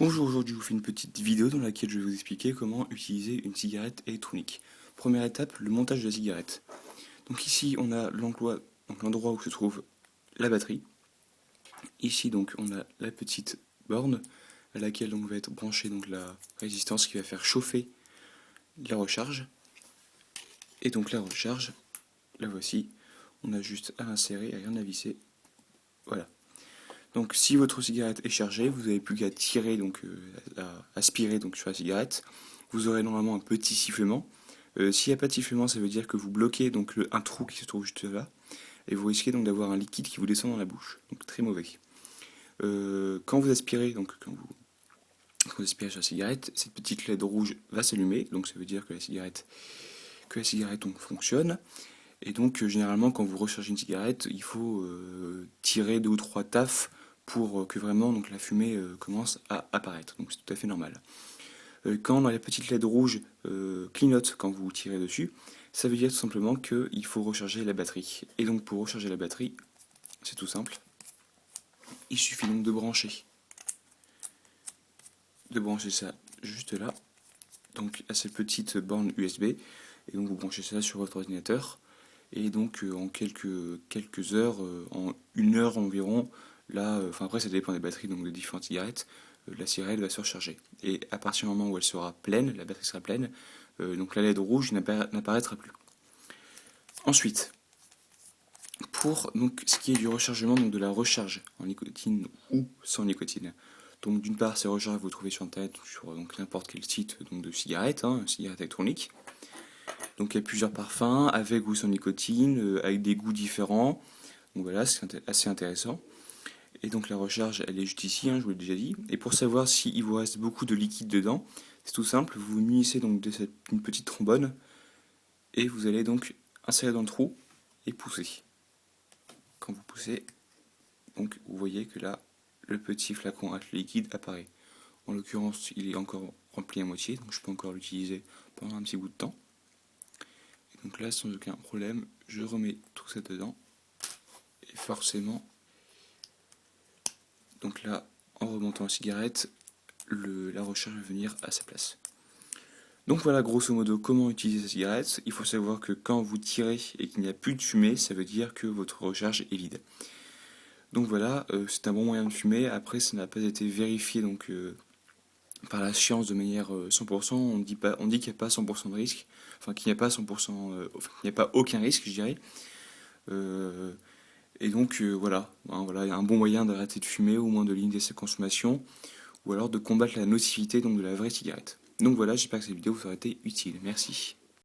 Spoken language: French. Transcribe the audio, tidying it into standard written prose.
Bonjour, aujourd'hui je vous fais une petite vidéo dans laquelle je vais vous expliquer comment utiliser une cigarette électronique. Première étape, le montage de la cigarette. Donc ici on a l'endroit où se trouve la batterie. Ici donc on a la petite borne à laquelle donc va être branchée donc la résistance qui va faire chauffer la recharge. Et donc la recharge, la voici. On a juste à insérer et rien à visser. Voilà. Donc si votre cigarette est chargée, vous n'avez plus qu'à tirer, à aspirer donc, sur la cigarette. Vous aurez normalement un petit sifflement. S'il n'y a pas de sifflement, ça veut dire que vous bloquez donc un trou qui se trouve juste là. Et vous risquez donc d'avoir un liquide qui vous descend dans la bouche. Donc très mauvais. Quand vous aspirez, quand vous aspirez sur la cigarette, cette petite LED rouge va s'allumer. Donc ça veut dire que la cigarette donc, fonctionne. Et donc généralement quand vous rechargez une cigarette, il faut tirer deux ou trois taffes pour que vraiment donc, la fumée commence à apparaître. Donc c'est tout à fait normal. Quand la petite LED rouge clignote quand vous tirez dessus, ça veut dire tout simplement qu'il faut recharger la batterie. Et donc pour recharger la batterie, c'est tout simple. Il suffit donc de brancher ça juste là, donc à cette petite borne USB. Et donc vous branchez ça sur votre ordinateur. Et donc en quelques heures, en une heure environ, là, enfin après ça dépend des batteries donc de différentes cigarettes, la cigarette va se recharger. Et à partir du moment où elle sera pleine, la batterie sera pleine, donc la LED rouge n'apparaîtra plus. Ensuite, pour donc ce qui est du rechargement, donc de la recharge en nicotine ou sans nicotine. Donc d'une part, ces recharges vous trouvez sur internet sur donc n'importe quel site donc de cigarettes, cigarettes électroniques. Donc il y a plusieurs parfums avec ou sans nicotine, avec des goûts différents. Donc voilà, c'est assez intéressant. Et donc la recharge, elle est juste ici, je vous l'ai déjà dit. Et pour savoir s'il vous reste beaucoup de liquide dedans, c'est tout simple, vous vous munissez donc d'une petite trombone et vous allez donc insérer dans le trou et pousser. Quand vous poussez, donc vous voyez que là, le petit flacon avec le liquide apparaît. En l'occurrence, il est encore rempli à moitié, donc je peux encore l'utiliser pendant un petit bout de temps. Et donc là, sans aucun problème, je remets tout ça dedans. Et forcément, donc là, en remontant la cigarette, la recharge va venir à sa place. Donc voilà grosso modo comment utiliser sa cigarette. Il faut savoir que quand vous tirez et qu'il n'y a plus de fumée, ça veut dire que votre recharge est vide. Donc voilà, c'est un bon moyen de fumer. Après, ça n'a pas été vérifié par la science de manière 100%. On dit qu'il n'y a pas 100% de risque, enfin qu'il n'y a pas 100%, enfin, qu'il n'y a pas aucun risque, je dirais. Euh, et donc voilà, voilà, il y a un bon moyen d'arrêter de fumer, au moins de limiter sa consommation, ou alors de combattre la nocivité donc de la vraie cigarette. Donc voilà, j'espère que cette vidéo vous aura été utile. Merci.